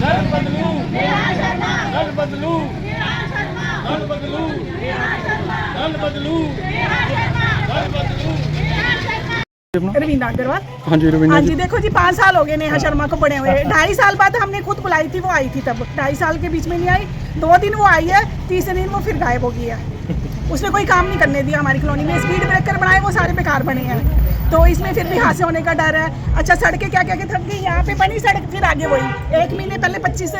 दल बदलू, दल बदलू, दल बदलू, दल बदलू, दल बदलू। रवीना अग्रवाल। हाँ जी रवीना हाँ जी। जी, देखो जी 5 साल हो गए नेहा शर्मा को पड़े हुए। 2.5 साल बाद हमने खुद बुलाई थी, वो आई थी तब। 2.5 साल के बीच में नहीं आई, 2 दिन वो आई है, तीसरे दिन वो फिर गायब हो गई है। उसने कोई काम नहीं करने दिया हमारी कॉलोनी में। स्पीड ब्रेकर बनाए वो सारे बेकार बने हैं, तो इसमें फिर भी हादसे होने का डर है। अच्छा, सड़कें क्या क्या थक गई, यहाँ पे बनी सड़क, फिर आगे वही 1 महीने पहले 25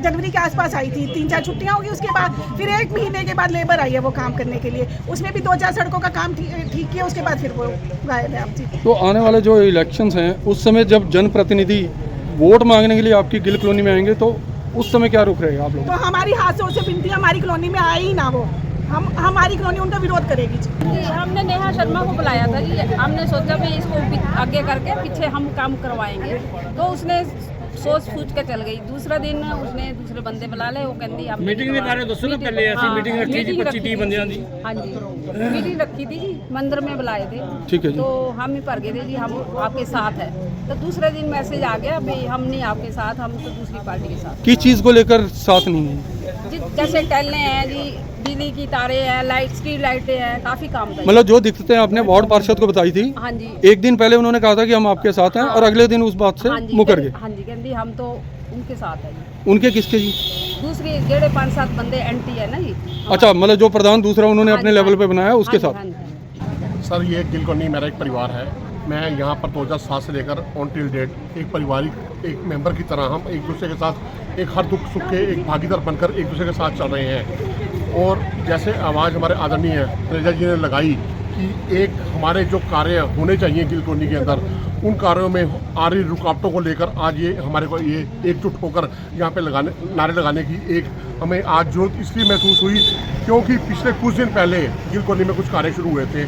जनवरी के आसपास आई थी, 3-4 छुट्टियाँ होगी, उसके बाद फिर 1 महीने के बाद लेबर आई है वो काम करने के लिए। उसमें भी 2-4 सड़कों का काम ठीक किया, उसके बाद फिर वो गायब है। आप जी, तो आने वाले जो इलेक्शंस हैं उस समय जब जनप्रतिनिधि वोट मांगने के लिए आपकी गिल कॉलोनी में आएंगे तो उस समय क्या रुख रहेगा आप लोग? तो हमारी हाथों से विनती, हमारी कॉलोनी में आए ही ना वो, हमारी कॉलोनी उनका विरोध करेगी जी। हमने नेहा शर्मा को बुलाया था जी। हमने सोचा भी इसको आगे करके पीछे हम काम करवाएंगे, तो उसने सोच सूझ के चल गई। दूसरा दिन उसने दूसरे बंदे बुला ले, वो कहती आप मीटिंग के बारे में दसो ना पहले। ऐसी मीटिंग रखी थी 25-30 बंदियां दी। हाँ जी, मीटिंग रखी थी जी, मंदिर में बुलाए थे। ठीक है जी। तो हम ही भर गए थे जी, हम आपके साथ है। तो दूसरे दिन मैसेज आ गया भाई हम नहीं आपके साथ, हम तो दूसरी पार्टी के साथ। किस चीज़ को लेकर साथ नहीं है? जी जैसे टहलने हैं जी, बिजली की तारें हैं, लाइट, स्ट्रीट लाइटें हैं, काफ़ी काम था। मतलब जो दिक्कतें आपने वार्ड पार्षद को बताई थी, हाँ जी, एक दिन पहले उन्होंने कहा था कि हम आपके साथ हैं और अगले दिन उस बात से हाँ जी, मुकर गए। हाँ जी, कहती हम तो उनके साथ है जी। उनके किसके जी? दूसरी जेड़े 5-7 बंदे एंटी है ना जी। अच्छा, मतलब जो प्रधान दूसरा उन्होंने हाँ अपने जी, लेवल हाँ पे जी, बनाया उसके हाँ जी, साथ। हाँ जी। सर, ये गिल कॉलोनी मेरा एक परिवार है। मैं यहाँ पर 2007 से लेकर ऑन टिल डेट एक पारिवारिक एक मेंबर की तरह हम एक दूसरे के साथ एक हर दुख सुख के एक भागीदार बनकर एक दूसरे के साथ चल रहे हैं। और जैसे आवाज़ हमारे आदरणीय त्रेजा जी ने लगाई कि एक हमारे जो कार्य होने चाहिए गिल कॉलोनी के अंदर, उन कार्यों में आ रही रुकावटों को लेकर आज ये हमारे को ये एकजुट होकर यहाँ पे नारे लगाने की एक हमें आज जरूरत इसलिए महसूस हुई क्योंकि पिछले कुछ दिन पहले गिल कॉलोनी में कुछ कार्य शुरू हुए थे।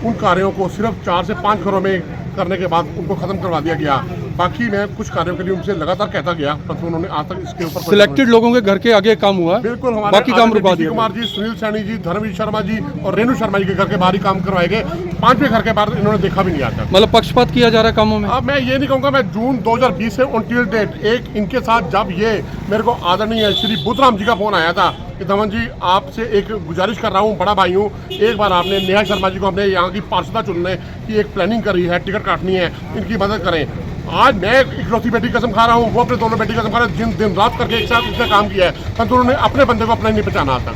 उन कार्यों को सिर्फ 4 से 5 घरों में करने के बाद उनको ख़त्म करवा दिया गया। बाकी मैं कुछ कार्यों के लिए उनसे लगातार कहता गया, परंतु उन्होंने आज तक इसके ऊपर सिलेक्टेड लोगों के घर के आगे काम हुआ, बिल्कुल हमारे बाकी काम रुका दिया। कुमार जी, सुनील सैनी जी, धर्मवीर शर्मा जी और रेणु शर्मा जी के घर के बाहर ही काम करवाए गए। 5वें घर के बाहर इन्होंने देखा भी नहीं आता। मतलब पक्षपात किया जा रहा है कामों में। अब मैं ये नहीं कहूँगा, मैं जून 2020 से ऑन डेट एक इनके साथ जब ये मेरे को आदरणीय श्री बुद्धराम जी का फोन आया था कि धवन जी आपसे एक गुजारिश कर रहा हूँ, बड़ा भाई हूँ, एक बार आपने नेहा शर्मा जी को हमने यहाँ की पार्षदा चुनने की एक प्लानिंग करी है, टिकट काटनी है, इनकी मदद करें। आज मैं इकलौती बेटी कसम खा रहा हूँ, वो अपने दोनों बेटी कसम खा रहे हैं, दिन रात करके एक साथ इसने काम किया है, परंतु उन्होंने अपने बंदे को अपना नहीं पहचाना आता।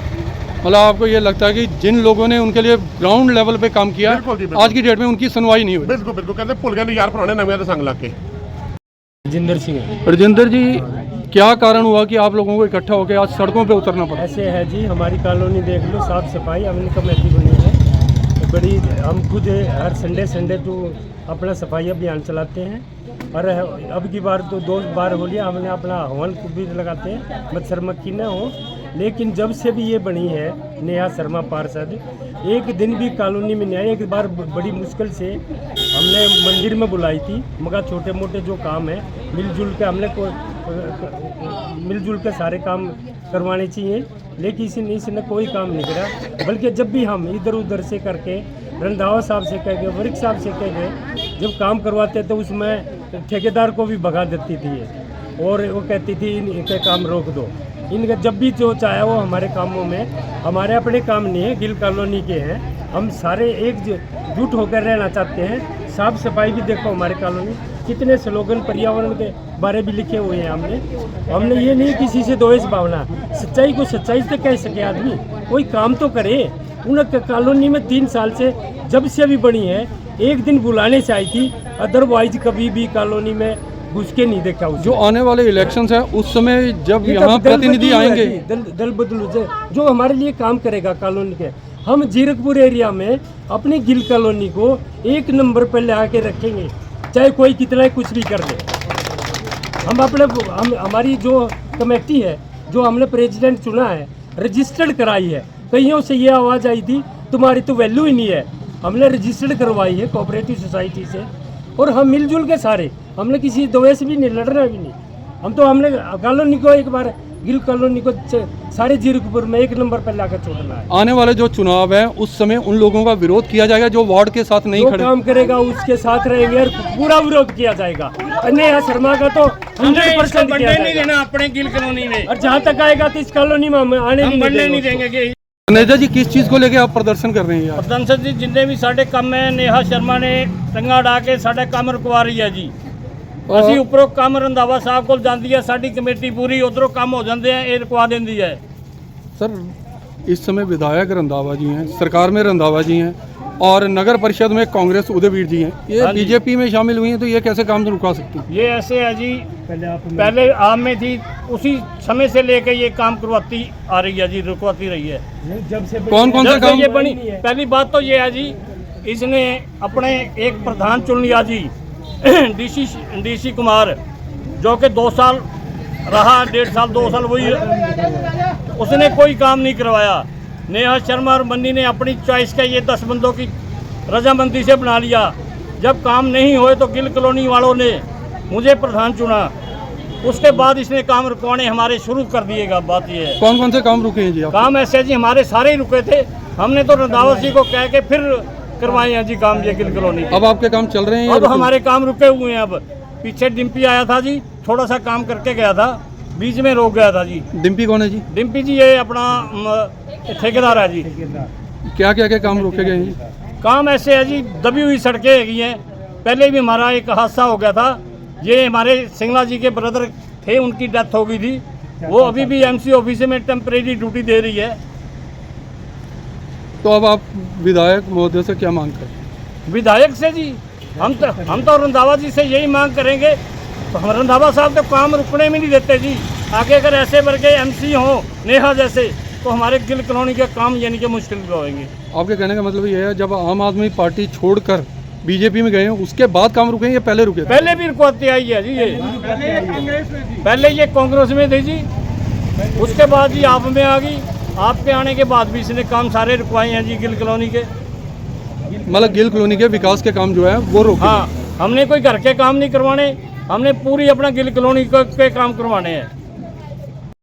मतलब आपको ये लगता है कि जिन लोगों ने उनके लिए ग्राउंड लेवल पे काम किया, बिल्कुल जी, बिल्कुल। आज की डेट में उनकी सुनवाई नहीं हुई। बिल्कुल बिल्कुल, कहते भूल गए यार पुराने नवे संग लग के। राजेंद्र सिंह। राजेंद्र जी, क्या कारण हुआ कि आप लोगों को इकट्ठा होकर आज सड़कों पे उतरना पड़ा? ऐसे है जी, हमारी कॉलोनी देख लो, साफ सफाई हमने कमेटी बनी है बड़ी। हम खुद हर संडे तो अपना सफाई अभियान चलाते हैं और अब की बार तो 2 बार हो लिया हमने अपना हवन भी लगाते हैं, मच्छर मक्खी न हो। लेकिन जब से भी ये बनी है नेहा शर्मा पार्षद, एक दिन भी कॉलोनी में नहीं आई। एक बार बड़ी मुश्किल से हमने मंदिर में बुलाई थी, मगर छोटे मोटे जो काम है मिलजुल के हमने मिलजुल के सारे काम करवाने चाहिए, लेकिन इसने कोई काम नहीं करा। बल्कि जब भी हम इधर उधर से करके रंधावा साहब से कह गए, वरिक साहब से कह गए, जब काम करवाते तो उसमें ठेकेदार को भी भगा देती थी और वो कहती थी इनके काम रोक दो। इनका जब भी जो चाहे वो हमारे कामों में, हमारे अपने काम नहीं है, गिल कॉलोनी के हैं, हम सारे एकजुट होकर रहना चाहते हैं। साफ सफाई भी देखो हमारे कॉलोनी, कितने स्लोगन पर्यावरण के बारे भी लिखे हुए हैं हमने ये नहीं किसी से द्वेष भावना, सच्चाई को सच्चाई से कह सके आदमी, कोई काम तो करे। उन कॉलोनी में 3 साल से जब से भी बनी है, एक दिन बुलाने से आई थी, अदरवाइज कभी भी कॉलोनी में घुस के नहीं देखा। जो आने वाले इलेक्शंस हैं उस समय जब यहाँ प्रतिनिधि आएंगे, दल बदलू जो हमारे लिए काम करेगा कॉलोनी के, हम जीरकपुर एरिया में अपनी गिल कॉलोनी को 1 नंबर पर ले आके रखेंगे, चाहे कोई कितना कुछ भी कर ले। हमारी जो कमेटी है, जो हमने प्रेसिडेंट चुना है, रजिस्टर्ड कराई है। कईयों से ये आवाज़ आई थी तुम्हारी तो वैल्यू ही नहीं है, हमने रजिस्टर्ड करवाई है कोऑपरेटिव सोसाइटी से, और हम मिलजुल के सारे, हमने किसी द्वेष भी नहीं, लड़ना भी नहीं। हमने कॉलोनी को एक बार गिल कॉलोनी को 0.5 में 1 नंबर पर लाकर छोड़ना है। आने वाले जो चुनाव है उस समय उन लोगों का विरोध किया जाएगा जो वार्ड के साथ नहीं जो खड़े। काम करेगा उसके साथ रहेंगे और पूरा विरोध किया जाएगा। नेहा शर्मा का तो 100% किया नहीं जाएगा। देना अपने गिल कॉलोनी में, और जहाँ तक आएगा तो इस कॉलोनी में हम आने हम बढ़ने नहीं देंगे। देंगे। नेजा जी, किस चीज़ को लेके आप प्रदर्शन कर रहे हैं यार? प्रदर्शन जी जिन्ने भी साढ़े काम है नेहा शर्मा ने टंगा ਡਾ ਕੇ ਸਾਡਾ ਕੰਮ ਰੁਕਵਾ ਰਹੀ ਹੈ ਜੀ। ਅਸੀਂ ਉੱਪਰੋਂ ਕੰਮ ਰੰਧਾਵਾ ਸਾਹਿਬ ਕੋਲ ਜਾਂਦੀ ਹੈ, ਸਾਡੀ ਕਮੇਟੀ ਪੂਰੀ ਉਧਰੋਂ ਕੰਮ ਹੋ ਜਾਂਦੇ ਆ, ਇਹ ਰੁਕਵਾ ਦਿੰਦੀ ਹੈ। सर, इस समय विधायक रंधावा जी हैं, सरकार में रंधावा जी हैं और नगर परिषद में कांग्रेस उदयवीर जी हैं, ये हाँ जी। बीजेपी में शामिल हुई हैं, तो ये कैसे काम रुका सकती हैं? ये ऐसे है जी, पहले आप में थी, उसी समय से लेकर ये काम करवाती आ रही है जी, रुकवाती रही है। जब से कौन कौन सा जब से काम? ये बनी, पहली बात तो ये है जी, इसने अपने एक प्रधान चुन लिया जी डीसी कुमार, जो कि 2 साल रहा, 1.5 साल 2 साल वही, उसने कोई काम नहीं करवाया। नेहा शर्मा और मन्नी ने अपनी चॉइस का ये 10 बंदों की रजामंदी से बना लिया। जब काम नहीं हुए तो गिल कॉलोनी वालों ने मुझे प्रधान चुना, उसके बाद इसने काम रुकवाने हमारे शुरू कर दिएगा। बात ये है, कौन कौन से काम रुके हैं जी आप? काम ऐसे जी हमारे सारे ही रुके थे, हमने तो रंधावा जी को कह के फिर करवाए हैं जी काम ये गिल कॉलोनी। अब आपके काम चल रहे हैं या अब रुके? हमारे काम रुके हुए हैं। अब पीछे डिम्पी आया था जी, थोड़ा सा काम करके गया था, बीच में रोक गया था जी। डिम्पी कौन है जी? डिम्पी जी ये अपना ठेकेदार है जी। क्या क्या क्या काम रोके गए हैं जी? काम ऐसे है जी, दबी हुई सड़कें हैगी हैं। पहले भी हमारा एक हादसा हो गया था, ये हमारे सिंगला जी के ब्रदर थे, उनकी डेथ हो गई थी, वो अभी भी एमसी ऑफिस में टेम्परेरी ड्यूटी दे रही है। तो अब आप विधायक महोदय से क्या मांग करें? विधायक से जी हम तो रंधावा जी से यही मांग करेंगे, तो हम रंधावा साहब तो काम रुकने में नहीं देते जी। आगे अगर ऐसे वर्गे एमसी हों नेहा जैसे, तो हमारे गिल कॉलोनी के काम यानी कि मुश्किल भी होंगे। आपके कहने का मतलब ये है जब आम आदमी पार्टी छोड़कर बीजेपी में गए हैं उसके बाद काम रुके हैं या पहले रुके थे? पहले भी रुकवाती आई है जी, ये पहले ये कांग्रेस में थी जी, उसके बाद जी आप में आ गई, आपके आने के बाद भी इसने काम सारे रुकवाए हैं जी गिल कॉलोनी के। मतलब गिल कॉलोनी के विकास के काम जो है वो रोके। हाँ, हमने कोई घर के काम नहीं करवाने, हमने पूरी अपना गिल कॉलोनी के काम करवाने हैं।